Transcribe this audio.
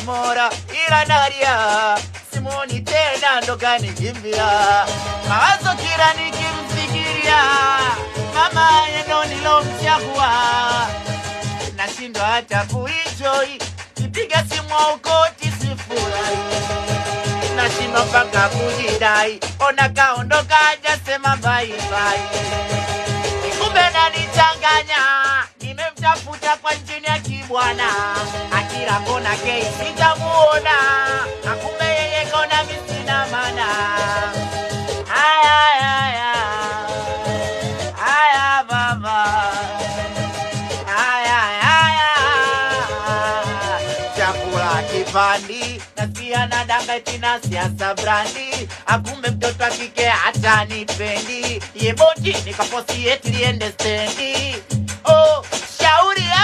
mora ila nalia, simuoni tena ndo kanikimbia. Mawazo kila nikimfikiria, mama yendo nilomchagua, nashindwa hata kuenjoy, nipiga simu ukoti sifurahi, nashindwa mpaka kujidai, ona kaondoka hajasema bye bye. Kumbe nanichanganya, nimemtafuta kwa njini ya kibwana, akila kona kei sitamuona, akumbe yeye kona misina mana. Aya baba, chakula kipandi, nasikia nadanga tina siasa brandi, akumbe mtoto akike hata nipendi, yeboti nikaposi eti liende stendi. Oh, shauri ya